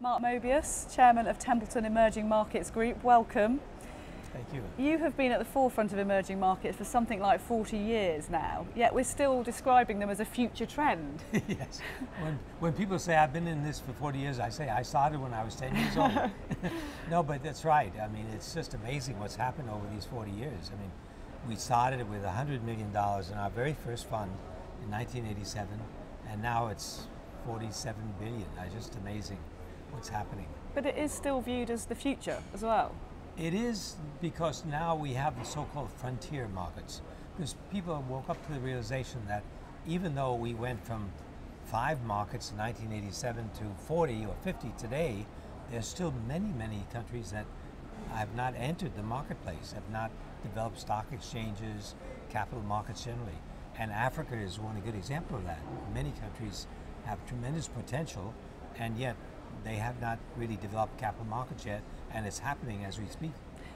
Mark Mobius, Chairman of Templeton Emerging Markets Group, welcome. Thank you. You have been at the forefront of emerging markets for something like 40 years now, yet we're still describing them as a future trend. Yes. When people say I've been in this for 40 years, I say I started when I was 10 years old. No, but that's right. I mean, it's just amazing what's happened over these 40 years. I mean, we started with $100 million in our very first fund in 1987, and now it's 47 billion. It's just amazing what's happening. But it is still viewed as the future as well. It is, because now we have the so-called frontier markets, because people woke up to the realization that even though we went from 5 markets in 1987 to 40 or 50 today, there's still many, many countries that have not entered the marketplace, have not developed stock exchanges, capital markets generally. And Africa is one good example of that. Many countries have tremendous potential, and yet they have not really developed capital markets yet, and it's happening as we speak.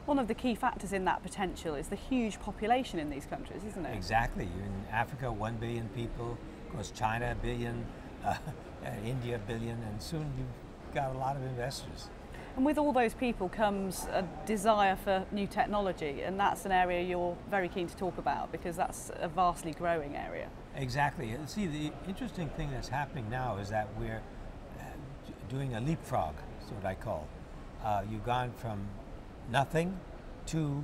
One of the key factors in that potential is the huge population in these countries, isn't it? Exactly. In Africa, 1 billion people, of course China, 1 billion, India, 1 billion, and soon you've got a lot of investors. And with all those people comes a desire for new technology, and that's an area you're very keen to talk about because that's a vastly growing area. Exactly. See, the interesting thing that's happening now is that we're doing a leapfrog, is what I call. You've gone from nothing to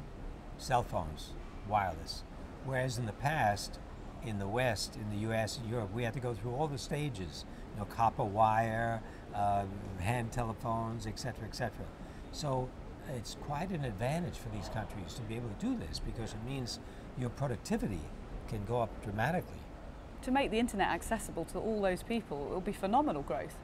cell phones, wireless. Whereas in the past, in the West, in the US and Europe, we had to go through all the stages, copper wire, hand telephones, etc., etc. So it's quite an advantage for these countries to be able to do this, because it means your productivity can go up dramatically. To make the internet accessible to all those people, it will be phenomenal growth.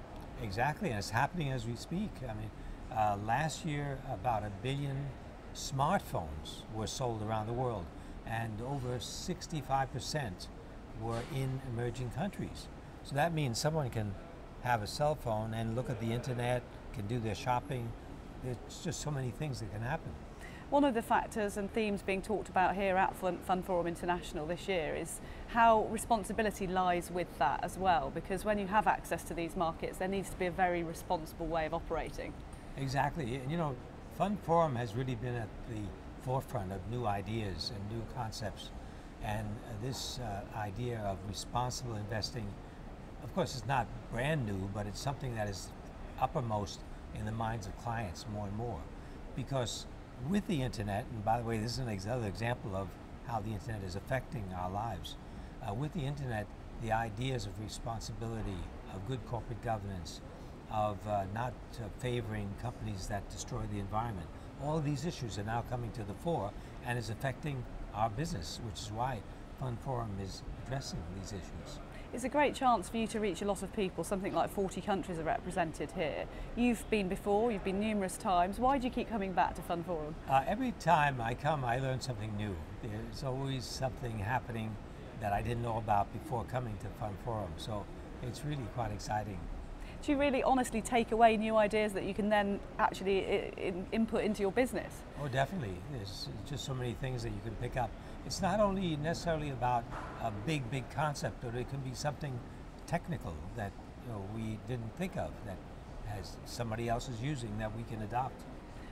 Exactly, and it's happening as we speak. I mean, last year about 1 billion smartphones were sold around the world, and over 65% were in emerging countries. So that means someone can have a cell phone and look at the internet, can do their shopping. There's just so many things that can happen. One of the factors and themes being talked about here at FundForum International this year is how responsibility lies with that as well, because when you have access to these markets, there needs to be a very responsible way of operating. Exactly. And FundForum has really been at the forefront of new ideas and new concepts, and this idea of responsible investing, of course, is not brand new, but it's something that is uppermost in the minds of clients more and more, because with the internet, and by the way, this is another example of how the internet is affecting our lives. With the internet, the ideas of responsibility, of good corporate governance, of not favoring companies that destroy the environment, all of these issues are now coming to the fore and is affecting our business, which is why FundForum is addressing these issues. It's a great chance for you to reach a lot of people. Something like 40 countries are represented here. You've been before, you've been numerous times. Why do you keep coming back to FundForum? Every time I come, I learn something new. There's always something happening that I didn't know about before coming to FundForum, so it's really quite exciting. Do you really honestly take away new ideas that you can then actually input into your business? Oh, definitely. There's just so many things that you can pick up. It's not only necessarily about a big concept, but it can be something technical that we didn't think of, that has somebody else is using that we can adopt.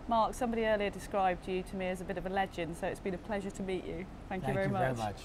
Mark, somebody earlier described you to me as a bit of a legend, so it's been a pleasure to meet you. Thank you very much. Thank you very much.